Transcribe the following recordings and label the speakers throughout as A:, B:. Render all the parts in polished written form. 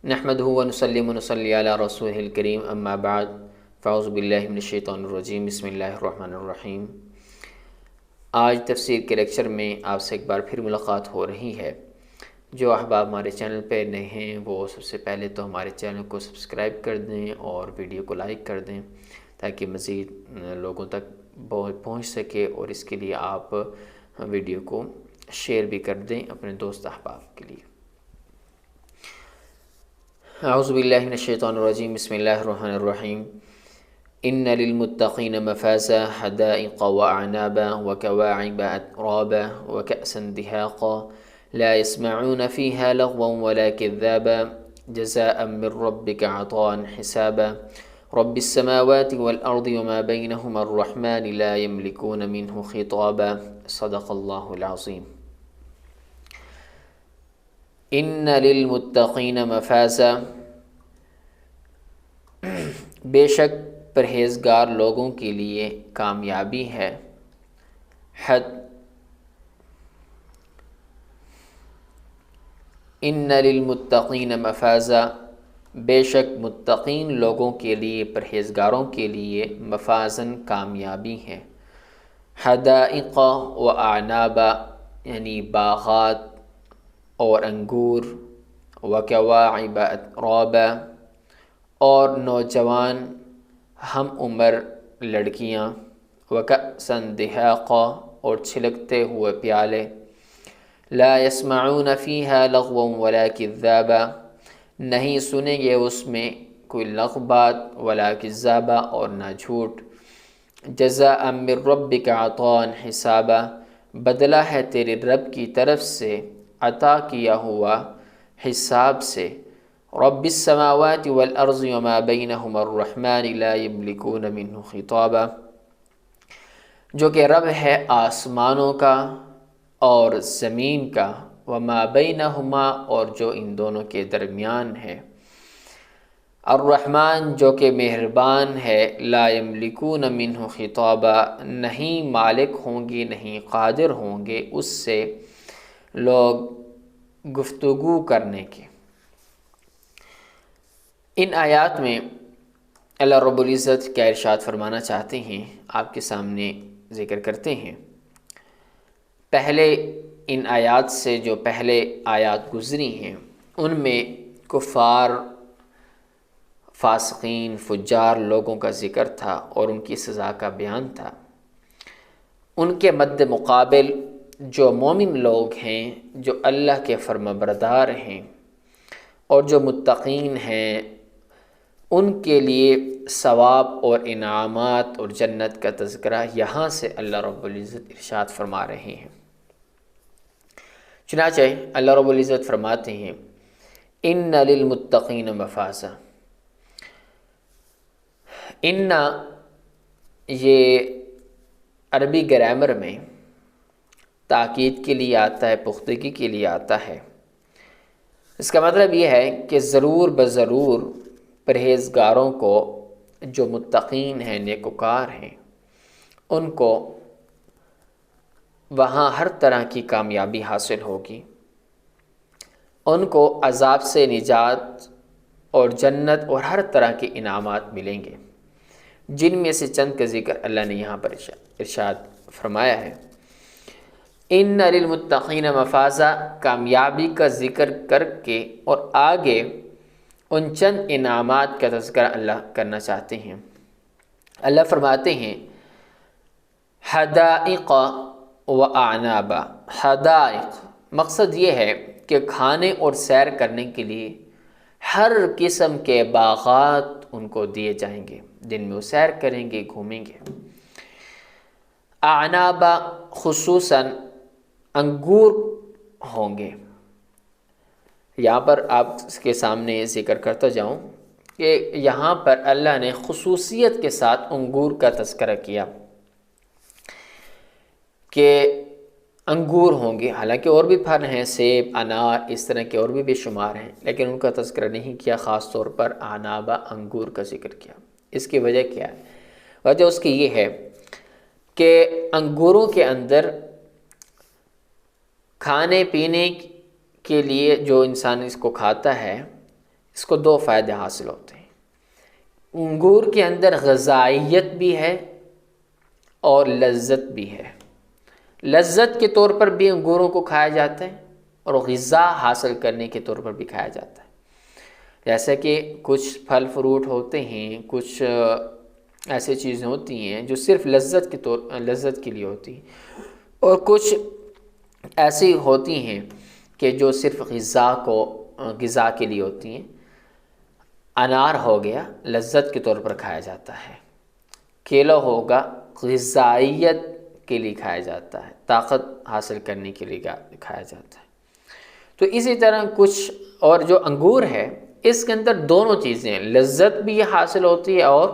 A: نحمدہ ونصلی ونصلی علی رسولہ الکریم اما بعد فاعوذ باللہ من الشیطان الرجیم بسم اللہ الرحمن الرحیم۔ آج تفسیر کے لیکچر میں آپ سے ایک بار پھر ملاقات ہو رہی ہے۔ جو احباب ہمارے چینل پہ نئے ہیں وہ سب سے پہلے تو ہمارے چینل کو سبسکرائب کر دیں اور ویڈیو کو لائک کر دیں تاکہ مزید لوگوں تک پہنچ سکے، اور اس کے لیے آپ ویڈیو کو شیئر بھی کر دیں اپنے دوست احباب کے لیے۔ اعوذ باللہ من الشیطان الرجیم بسم اللہ الرحمن الرحیم۔ ان للمتقین مفازا حدائق واعنابا وکواعب اترابا وکأسا دہاقا لا يسمعون فيها لغوا ولا كذابا جزاء من ربك عطاء حسابا رب السماوات والأرض وما بينهما الرحمن لا يملكون منه خطابا صدق اللہ العظیم۔ ان للمتقین مفازا، بے شک پرہیزگار لوگوں کے لیے کامیابی ہے۔ ان للمتقین مفازا، بے شک متقین لوگوں کے لیے، پرہیزگاروں کے لیے مفازن کامیابی ہے۔ حدائق و اعنابا یعنی باغات اور انگور، وکواعب اترابا اور نوجوان ہم عمر لڑکیاں، وکأسا دہاقا اور چھلکتے ہوئے پیالے، لا يسمعون فيها لغوا ولا كذابا، نہیں سنیں گے اس میں کوئی لغو بات ولا کذابا اور نہ جھوٹ۔ جزاء من ربك عطاء حسابا، بدلہ ہے تیرے رب کی طرف سے عطا کیا ہوا حساب سے۔ رب السماوات والارض وما بینہما الرحمن لا یملکون منہ خطابا، جو کہ رب ہے آسمانوں کا اور زمین کا، وما بینہما اور جو ان دونوں کے درمیان ہے، الرحمن جو کہ مہربان ہے، لا یملکون منہ خطابا نہیں مالک ہوں گے، نہیں قادر ہوں گے اس سے لوگ گفتگو کرنے کے۔ ان آیات میں اللہ رب العزت کیا ارشاد فرمانا چاہتے ہیں آپ کے سامنے ذکر کرتے ہیں۔ پہلے ان آیات سے جو پہلے آیات گزری ہیں ان میں کفار، فاسقین، فجار لوگوں کا ذکر تھا اور ان کی سزا کا بیان تھا۔ ان کے مد مقابل جو مومن لوگ ہیں، جو اللہ کے فرمانبردار ہیں اور جو متقین ہیں، ان کے لیے ثواب اور انعامات اور جنت کا تذکرہ یہاں سے اللہ رب العزت ارشاد فرما رہے ہیں۔ چنانچہ اللہ رب العزت فرماتے ہیں ان للمتقین مفازا۔ ان یہ عربی گرامر میں تاکید کے لیے آتا ہے، پختگی کے لیے آتا ہے۔ اس کا مطلب یہ ہے کہ ضرور بضرور پرہیزگاروں کو، جو متقین ہیں، نیکوکار ہیں، ان کو وہاں ہر طرح کی کامیابی حاصل ہوگی، ان کو عذاب سے نجات اور جنت اور ہر طرح کے انعامات ملیں گے، جن میں سے چند کا ذکر اللہ نے یہاں پر ارشاد فرمایا ہے۔ ان للمتقین مفازا، کامیابی کا ذکر کر کے اور آگے ان چند انعامات کا تذکرہ اللہ کرنا چاہتے ہیں۔ اللہ فرماتے ہیں حدائق و اعنابا۔ حدائق مقصد یہ ہے کہ کھانے اور سیر کرنے کے لیے ہر قسم کے باغات ان کو دیے جائیں گے، جن میں وہ سیر کریں گے، گھومیں گے۔ اعنابا خصوصاً انگور ہوں گے۔ یہاں پر آپ کے سامنے ذکر کرتا جاؤں کہ یہاں پر اللہ نے خصوصیت کے ساتھ انگور کا تذکرہ کیا کہ انگور ہوں گے، حالانکہ اور بھی پھل ہیں، سیب، انار، اس طرح کے اور بھی بے شمار ہیں، لیکن ان کا تذکرہ نہیں کیا، خاص طور پر اعنابا انگور کا ذکر کیا۔ اس کی وجہ کیا ہے؟ وجہ اس کی یہ ہے کہ انگوروں کے اندر کھانے پینے کے لیے جو انسان اس کو کھاتا ہے، اس کو دو فائدے حاصل ہوتے ہیں۔ انگور کے اندر غذائیت بھی ہے اور لذت بھی ہے۔ لذت کے طور پر بھی انگوروں کو کھایا جاتا ہے اور غذا حاصل کرنے کے طور پر بھی کھایا جاتا ہے۔ جیسا کہ کچھ پھل فروٹ ہوتے ہیں، کچھ ایسی چیزیں ہوتی ہیں جو صرف لذت کے لیے ہوتی ہیں، اور کچھ ایسی ہوتی ہیں کہ جو صرف غذا کے لیے ہوتی ہیں۔ انار ہو گیا لذت کے طور پر کھایا جاتا ہے، کیلا ہوگا غذائیت کے لیے کھایا جاتا ہے، طاقت حاصل کرنے کے لیے کھایا جاتا ہے۔ تو اسی طرح کچھ اور جو انگور ہے اس کے اندر دونوں چیزیں ہیں، لذت بھی حاصل ہوتی ہے اور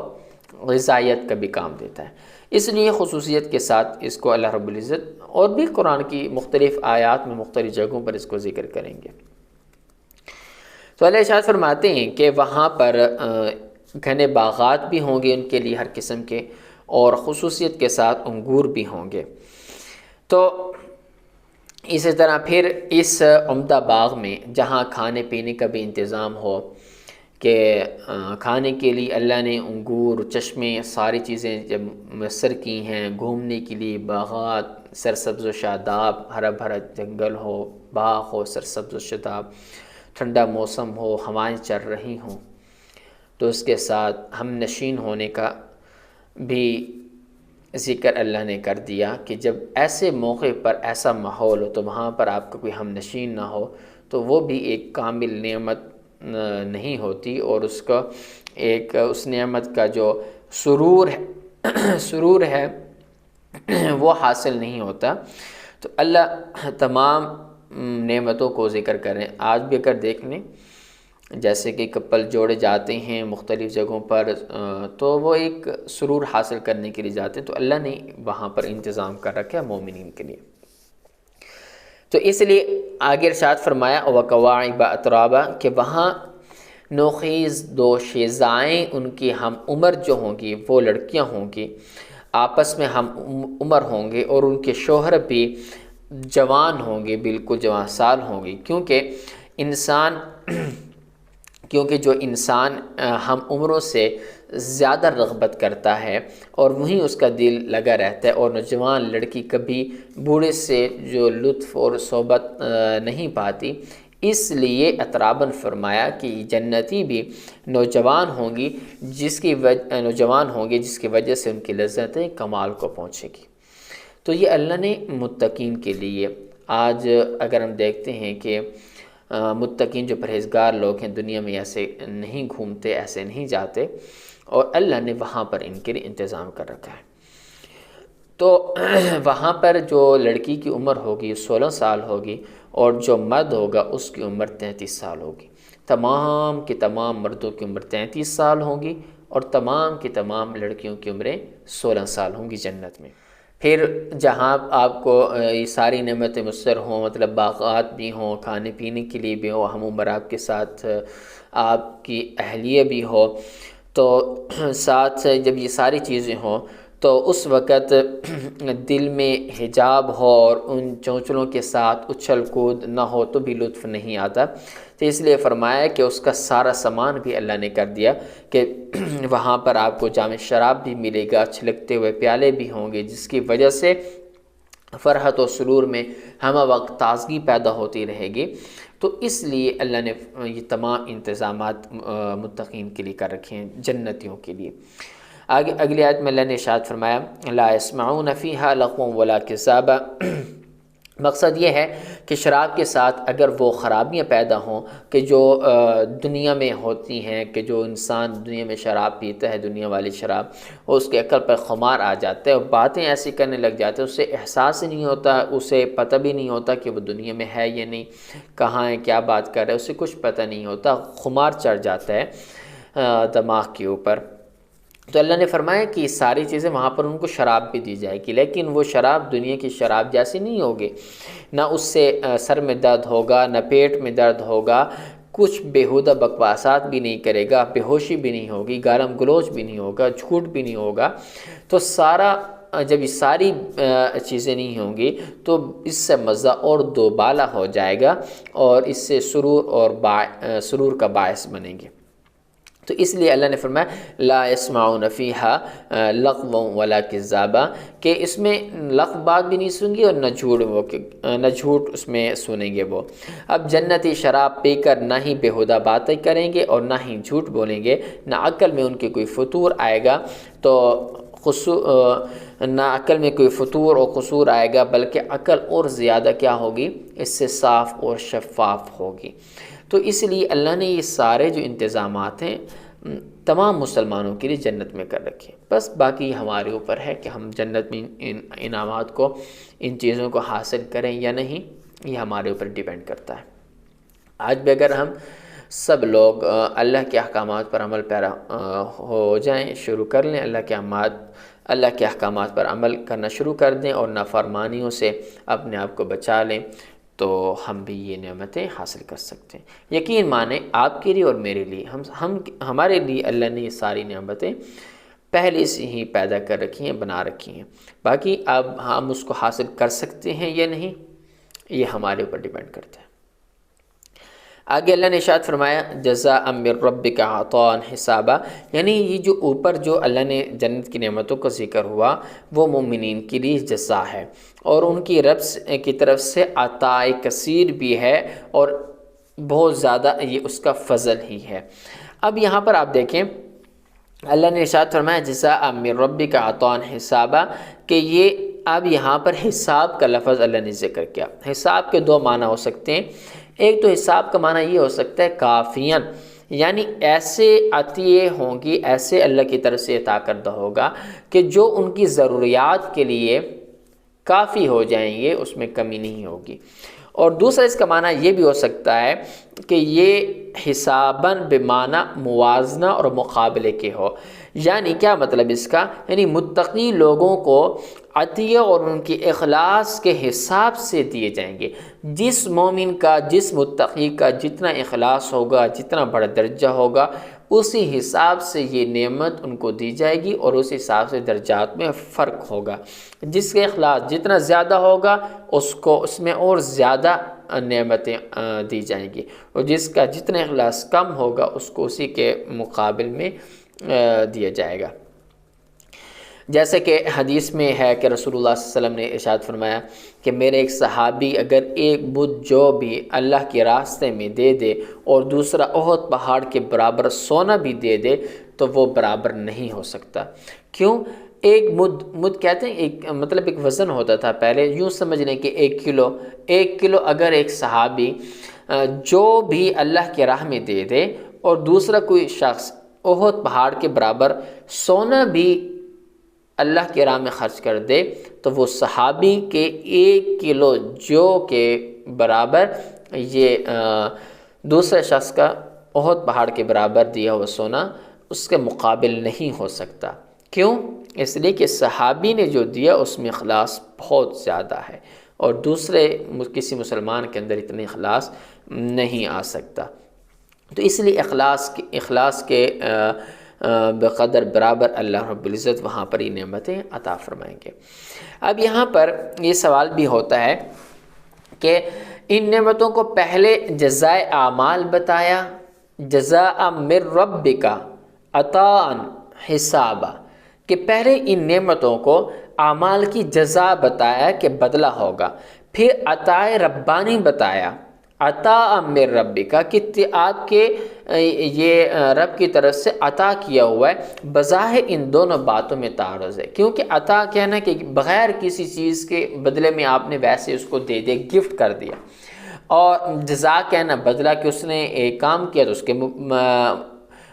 A: غذائیت کا بھی کام دیتا ہے، اس لیے خصوصیت کے ساتھ اس کو اللہ رب العزت اور بھی قرآن کی مختلف آیات میں مختلف جگہوں پر اس کو ذکر کریں گے۔ تو اللہ ارشاد فرماتے ہیں کہ وہاں پر گھنے باغات بھی ہوں گے ان کے لیے ہر قسم کے، اور خصوصیت کے ساتھ انگور بھی ہوں گے۔ تو اسی طرح پھر اس عمدہ باغ میں جہاں کھانے پینے کا بھی انتظام ہو، کہ کھانے کے لیے اللہ نے انگور، چشمے، ساری چیزیں جب میسر کی ہیں، گھومنے کے لیے باغات، سرسبز و شاداب، ہرا بھرا جنگل ہو، باغ ہو سرسبز و شاداب، ٹھنڈا موسم ہو، ہوائیں چل رہی ہوں، تو اس کے ساتھ ہم نشین ہونے کا بھی ذکر اللہ نے کر دیا کہ جب ایسے موقع پر ایسا ماحول ہو تو وہاں پر آپ کا کوئی ہم نشین نہ ہو تو وہ بھی ایک کامل نعمت نہیں ہوتی، اور اس نعمت کا جو سرور ہے وہ حاصل نہیں ہوتا۔ تو اللہ تمام نعمتوں کو ذکر کریں۔ آج بھی اگر دیکھ لیں جیسے کہ کپل جوڑے جاتے ہیں مختلف جگہوں پر تو وہ ایک سرور حاصل کرنے کے لیے جاتے ہیں، تو اللہ نے وہاں پر انتظام کر رکھا ہے مومنین کے لیے۔ تو اس لیے آگے ارشاد فرمایا وَكَوَاعِبَ أَتْرَابًا کہ وہاں نوخیز دو شیزائیں ان کی ہم عمر جو ہوں گی وہ لڑکیاں ہوں گی، آپس میں ہم عمر ہوں گے، اور ان کے شوہر بھی جوان ہوں گے، بالکل جوان سال ہوں گے، کیونکہ جو انسان ہم عمروں سے زیادہ رغبت کرتا ہے اور وہیں اس کا دل لگا رہتا ہے، اور نوجوان لڑکی کبھی بوڑھے سے جو لطف اور صحبت نہیں پاتی، اس لیے اتراباً فرمایا کہ جنتی بھی نوجوان ہوں گی جس کی وجہ سے ان کی لذتیں کمال کو پہنچے گی۔ تو یہ اللہ نے متقین کے لیے، آج اگر ہم دیکھتے ہیں کہ متقین جو پرہیزگار لوگ ہیں دنیا میں ایسے نہیں گھومتے، ایسے نہیں جاتے، اور اللہ نے وہاں پر ان کے لیے انتظام کر رکھا ہے۔ تو وہاں پر جو لڑکی کی عمر ہوگی 16 سال ہوگی، اور جو مرد ہوگا اس کی عمر 33 سال ہوگی۔ تمام کی تمام مردوں کی عمر 33 سال ہوگی، اور تمام کی تمام لڑکیوں کی عمریں 16 سال ہوں گی جنت میں۔ پھر جہاں آپ کو یہ ساری نعمتیں میسر ہوں، مطلب باغات بھی ہوں، کھانے پینے کے لیے بھی ہوں، ہم عمر آپ کے ساتھ آپ کی اہلیہ بھی ہو، تو ساتھ جب یہ ساری چیزیں ہوں تو اس وقت دل میں حجاب ہو اور ان چونچلوں کے ساتھ اچھل کود نہ ہو تو بھی لطف نہیں آتا۔ تو اس لیے فرمایا کہ اس کا سارا سامان بھی اللہ نے کر دیا کہ وہاں پر آپ کو جام شراب بھی ملے گا، چھلکتے ہوئے پیالے بھی ہوں گے، جس کی وجہ سے فرحت و سرور میں ہمہ وقت تازگی پیدا ہوتی رہے گی۔ تو اس لیے اللہ نے یہ تمام انتظامات متقین کے لیے کر رکھے ہیں، جنتیوں کے لیے۔ آگے اگلی آیت میں اللہ نے ارشاد فرمایا لا يسمعون فيها لغوا ولا كذابا، مقصد یہ ہے کہ شراب کے ساتھ اگر وہ خرابیاں پیدا ہوں کہ جو دنیا میں ہوتی ہیں، کہ جو انسان دنیا میں شراب پیتا ہے، دنیا والی شراب، وہ اس کے عقل پر خمار آ جاتا ہے اور باتیں ایسی کرنے لگ جاتے ہیں، اسے احساس ہی نہیں ہوتا، اسے پتہ بھی نہیں ہوتا کہ وہ دنیا میں ہے یا نہیں، کہاں ہے، کیا بات کر رہا ہے، اسے کچھ پتہ نہیں ہوتا، خمار چڑھ جاتا ہے دماغ کے اوپر۔ تو اللہ نے فرمایا کہ یہ ساری چیزیں وہاں پر ان کو شراب بھی دی جائے گی، لیکن وہ شراب دنیا کی شراب جیسی نہیں ہوگی، نہ اس سے سر میں درد ہوگا، نہ پیٹ میں درد ہوگا، کچھ بیہودہ بکواسات بھی نہیں کرے گا، بے ہوشی بھی نہیں ہوگی، گالم گلوچ بھی نہیں ہوگا، جھوٹ بھی نہیں ہوگا۔ تو سارا جب یہ ساری چیزیں نہیں ہوں گی تو اس سے مزہ اور دوبالا ہو جائے گا اور اس سے سرور کا باعث بنیں گے۔ تو اس لیے اللہ نے فرمایا لا يسمعون فیہا لغوا ولا کذابا، کہ اس میں لغو بات بھی نہیں سنیں گے اور نہ جھوٹ اس میں سنیں گے وہ۔ اب جنتی شراب پی کر نہ ہی بیہودہ باتیں کریں گے اور نہ ہی جھوٹ بولیں گے، نہ عقل میں ان کے کوئی فطور آئے گا، تو نہ عقل میں کوئی فطور اور قصور آئے گا، بلکہ عقل اور زیادہ کیا ہوگی، اس سے صاف اور شفاف ہوگی۔ تو اس لیے اللہ نے یہ سارے جو انتظامات ہیں تمام مسلمانوں کے لیے جنت میں کر رکھے، بس باقی ہمارے اوپر ہے کہ ہم جنت میں ان انعامات کو، ان چیزوں کو حاصل کریں یا نہیں، یہ ہمارے اوپر ڈیپینڈ کرتا ہے۔ آج بھی اگر ہم سب لوگ اللہ کے احکامات پر عمل پیرا ہو جائیں، شروع کر لیں، اللہ کے احکامات پر عمل کرنا شروع کر دیں اور نافرمانیوں سے اپنے آپ کو بچا لیں، تو ہم بھی یہ نعمتیں حاصل کر سکتے ہیں۔ یقین مانیں آپ کے لیے اور میرے لیے، ہمارے لیے اللہ نے یہ ساری نعمتیں پہلے سے ہی پیدا کر رکھی ہیں، بنا رکھی ہیں، باقی اب ہم اس کو حاصل کر سکتے ہیں یا نہیں، یہ ہمارے اوپر ڈیپینڈ کرتا ہے۔ آگے اللہ نے ارشاد فرمایا جزاء من ربک عطاء حسابا، یعنی یہ جو اوپر جو اللہ نے جنت کی نعمتوں کا ذکر ہوا وہ مومنین کے لیے جزا ہے، اور ان کی رب کی طرف سے عطاء کثیر بھی ہے اور بہت زیادہ یہ اس کا فضل ہی ہے۔ اب یہاں پر آپ دیکھیں اللہ نے ارشاد فرمایا جزاء من ربک عطاء حسابا، کہ یہ اب یہاں پر حساب کا لفظ اللہ نے ذکر کیا۔ حساب کے دو معنی ہو سکتے ہیں، ایک تو حساب کا معنی یہ ہو سکتا ہے کافیاً، یعنی ایسے عطیے ہوں گی، ایسے اللہ کی طرف سے عطا کردہ ہوگا کہ جو ان کی ضروریات کے لیے کافی ہو جائیں گے، اس میں کمی نہیں ہوگی۔ اور دوسرا اس کا معنی یہ بھی ہو سکتا ہے کہ یہ حساباً بمعنی موازنہ اور مقابلے کے ہو، یعنی کیا مطلب اس کا، یعنی متقی لوگوں کو عطیہ اور ان کی اخلاص کے حساب سے دیے جائیں گے۔ جس مومن کا، جس متقی کا جتنا اخلاص ہوگا، جتنا بڑا درجہ ہوگا، اسی حساب سے یہ نعمت ان کو دی جائے گی اور اس حساب سے درجات میں فرق ہوگا۔ جس کے اخلاص جتنا زیادہ ہوگا اس میں اور زیادہ نعمتیں دی جائیں گی، اور جس کا جتنا اخلاص کم ہوگا اس کو اسی کے مقابل میں دیا جائے گا۔ جیسے کہ حدیث میں ہے کہ رسول اللہ صلی اللہ علیہ وسلم نے ارشاد فرمایا کہ میرے ایک صحابی اگر ایک بدھ جو بھی اللہ کے راستے میں دے دے اور دوسرا احد پہاڑ کے برابر سونا بھی دے دے تو وہ برابر نہیں ہو سکتا۔ کیوں؟ ایک مد کہتے ہیں ایک مطلب ایک وزن ہوتا تھا پہلے، یوں سمجھ لیں کہ 1 کلو اگر ایک صحابی جو بھی اللہ کے راہ میں دے دے اور دوسرا کوئی شخص احد پہاڑ کے برابر سونا بھی اللہ کے راہ میں خرچ کر دے تو وہ صحابی کے 1 کلو جو کے برابر یہ دوسرے شخص کا احد پہاڑ کے برابر دیا ہوا سونا اس کے مقابل نہیں ہو سکتا۔ کیوں؟ اس لیے کہ صحابی نے جو دیا اس میں اخلاص بہت زیادہ ہے اور دوسرے کسی مسلمان کے اندر اتنے اخلاص نہیں آ سکتا۔ تو اس لیے اخلاص کے بقدر برابر اللہ رب العزت وہاں پر یہ نعمتیں عطا فرمائیں گے۔ اب یہاں پر یہ سوال بھی ہوتا ہے کہ ان نعمتوں کو پہلے جزائے اعمال بتایا، جزاء من ربک عطاء حسابا، کہ پہلے ان نعمتوں کو اعمال کی جزا بتایا کہ بدلہ ہوگا، پھر عطاء ربانی بتایا، عطاء من ربک کہ آپ کے یہ رب کی طرف سے عطا کیا ہوا ہے۔ بظاہر ان دونوں باتوں میں تعارض ہے، کیونکہ عطا کہنا کہ بغیر کسی چیز کے بدلے میں آپ نے ویسے اس کو دے دے، گفٹ کر دیا، اور جزا کہنا بدلہ کہ اس نے ایک کام کیا تو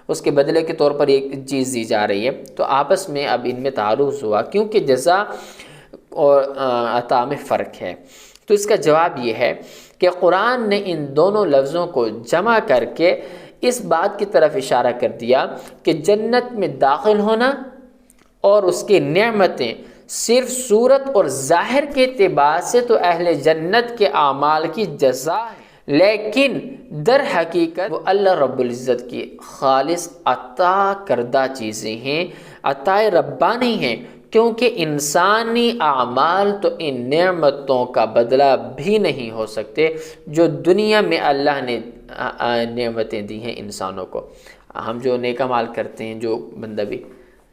A: اس کے بدلے کے طور پر ایک چیز دی جا رہی ہے، تو آپس میں اب ان میں تعارض ہوا کیونکہ جزا اور عطا میں فرق ہے۔ تو اس کا جواب یہ ہے کہ قرآن نے ان دونوں لفظوں کو جمع کر کے اس بات کی طرف اشارہ کر دیا کہ جنت میں داخل ہونا اور اس کی نعمتیں صرف صورت اور ظاہر کے اعتبار سے تو اہل جنت کے اعمال کی جزا ہے، لیکن در حقیقت وہ اللہ رب العزت کی خالص عطا کردہ چیزیں ہیں، عطائے ربانی ہیں، کیونکہ انسانی اعمال تو ان نعمتوں کا بدلہ بھی نہیں ہو سکتے جو دنیا میں اللہ نے نعمتیں دی ہیں انسانوں کو۔ ہم جو نیک اعمال کرتے ہیں، جو بندہ بھی،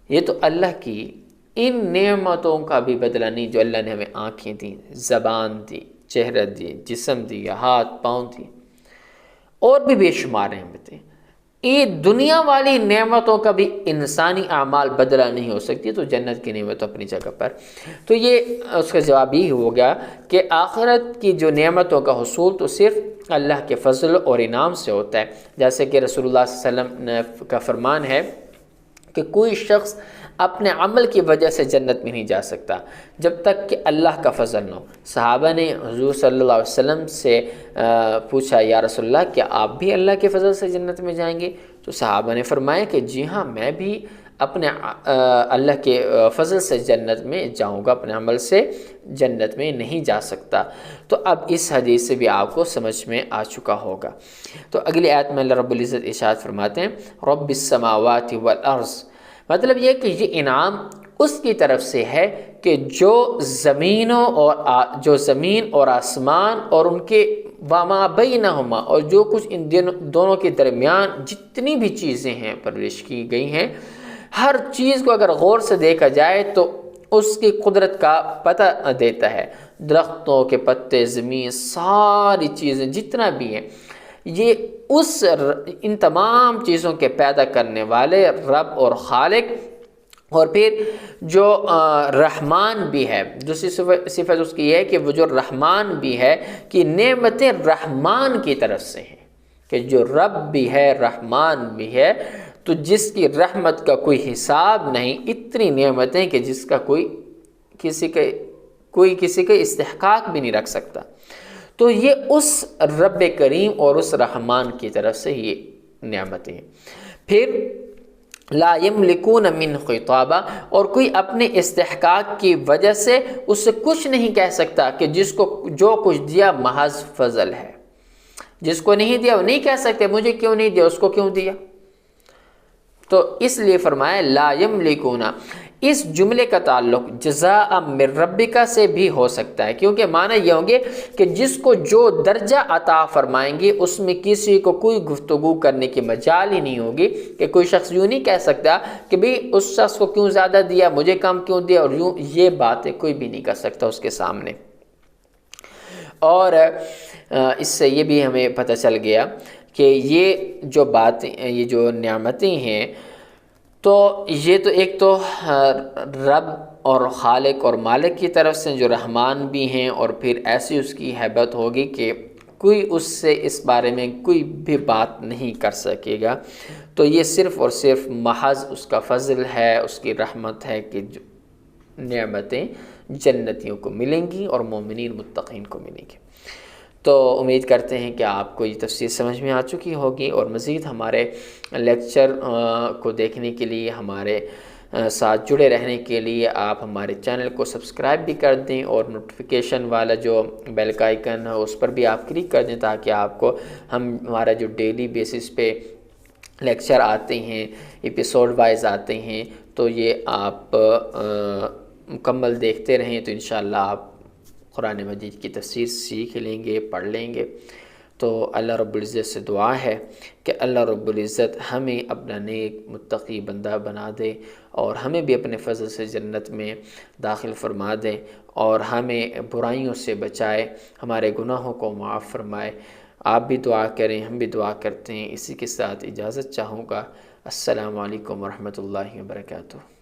A: یہ تو اللہ کی ان نعمتوں کا بھی بدلہ نہیں جو اللہ نے ہمیں آنکھیں دیں، زبان دی، چہرہ دی، جسم دیا، ہاتھ پاؤں دی، اور بھی بے شمار نعمتیں۔ یہ دنیا والی نعمتوں کا بھی انسانی اعمال بدلہ نہیں ہو سکتی، تو جنت کی نعمت اپنی جگہ پر۔ تو یہ اس کا جواب یہ ہو گیا کہ آخرت کی جو نعمتوں کا حصول تو صرف اللہ کے فضل اور انعام سے ہوتا ہے، جیسے کہ رسول اللہ صلی اللہ علیہ وسلم کا فرمان ہے کہ کوئی شخص اپنے عمل کی وجہ سے جنت میں نہیں جا سکتا جب تک کہ اللہ کا فضل نہ ہو۔ صحابہ نے حضور صلی اللہ علیہ وسلم سے پوچھا، یا رسول اللہ کیا آپ بھی اللہ کے فضل سے جنت میں جائیں گے؟ تو صحابہ نے فرمایا کہ جی ہاں، میں بھی اپنے اللہ کے فضل سے جنت میں جاؤں گا، اپنے عمل سے جنت میں نہیں جا سکتا۔ تو اب اس حدیث سے بھی آپ کو سمجھ میں آ چکا ہوگا۔ تو اگلی آیت میں اللہ رب العزت ارشاد فرماتے ہیں، رب السماوات والارض، مطلب یہ کہ یہ انعام اس کی طرف سے ہے کہ جو زمین اور آسمان اور ان کے وما بینہما، اور جو کچھ ان دونوں کے درمیان جتنی بھی چیزیں ہیں پرورش کی گئی ہیں، ہر چیز کو اگر غور سے دیکھا جائے تو اس کی قدرت کا پتہ دیتا ہے۔ درختوں کے پتے، زمین، ساری چیزیں جتنا بھی ہیں، یہ ان تمام چیزوں کے پیدا کرنے والے رب اور خالق، اور پھر جو رحمان بھی ہے۔ دوسری صفت اس کی یہ ہے کہ وہ جو رحمان بھی ہے، کہ نعمتیں رحمان کی طرف سے ہیں، کہ جو رب بھی ہے، رحمان بھی ہے، تو جس کی رحمت کا کوئی حساب نہیں، اتنی نعمتیں کہ جس کا کوئی کسی کا استحقاق بھی نہیں رکھ سکتا۔ تو یہ اس رب کریم اور اس رحمان کی طرف سے یہ نعمتیں ہیں۔ پھر لا یملکون من خطابہ، اور کوئی اپنے استحقاق کی وجہ سے اس سے کچھ نہیں کہہ سکتا کہ جس کو جو کچھ دیا محض فضل ہے، جس کو نہیں دیا وہ نہیں کہہ سکتے مجھے کیوں نہیں دیا، اس کو کیوں دیا۔ تو اس لیے فرمایا لا یملکون، اس جملے کا تعلق جزاء من ربک سے بھی ہو سکتا ہے، کیونکہ معنی یہ ہوں گے کہ جس کو جو درجہ عطا فرمائیں گے اس میں کسی کو کوئی گفتگو کرنے کی مجال ہی نہیں ہوگی، کہ کوئی شخص یوں نہیں کہہ سکتا کہ بھئی اس شخص کو کیوں زیادہ دیا، مجھے کم کیوں دیا، اور یوں یہ باتیں کوئی بھی نہیں کر سکتا اس کے سامنے۔ اور اس سے یہ بھی ہمیں پتہ چل گیا کہ یہ جو باتیں، یہ جو نعمتیں ہیں، تو یہ تو ایک تو رب اور خالق اور مالک کی طرف سے جو رحمان بھی ہیں، اور پھر ایسی اس کی ہیبت ہوگی کہ کوئی اس سے اس بارے میں کوئی بھی بات نہیں کر سکے گا۔ تو یہ صرف اور صرف محض اس کا فضل ہے، اس کی رحمت ہے کہ جو نعمتیں جنتیوں کو ملیں گی اور مومنین متقین کو ملیں گی۔ تو امید کرتے ہیں کہ آپ کو یہ تفسیر سمجھ میں آ چکی ہوگی، اور مزید ہمارے لیکچر کو دیکھنے کے لیے، ہمارے ساتھ جڑے رہنے کے لیے آپ ہمارے چینل کو سبسکرائب بھی کر دیں، اور نوٹیفیکیشن والا جو بیل کا آئیکن ہے اس پر بھی آپ کلک کر دیں، تاکہ آپ کو ہمارا جو ڈیلی بیسس پہ لیکچر آتے ہیں، ایپیسوڈ وائز آتے ہیں، تو یہ آپ مکمل دیکھتے رہیں، تو انشاءاللہ آپ قرآن مجید کی تفسیر سیکھ لیں گے، پڑھ لیں گے۔ تو اللہ رب العزت سے دعا ہے کہ اللہ رب العزت ہمیں اپنا نیک متقی بندہ بنا دے، اور ہمیں بھی اپنے فضل سے جنت میں داخل فرما دے، اور ہمیں برائیوں سے بچائے، ہمارے گناہوں کو معاف فرمائے۔ آپ بھی دعا کریں، ہم بھی دعا کرتے ہیں۔ اسی کے ساتھ اجازت چاہوں گا۔ السلام علیکم ورحمۃ اللہ وبرکاتہ۔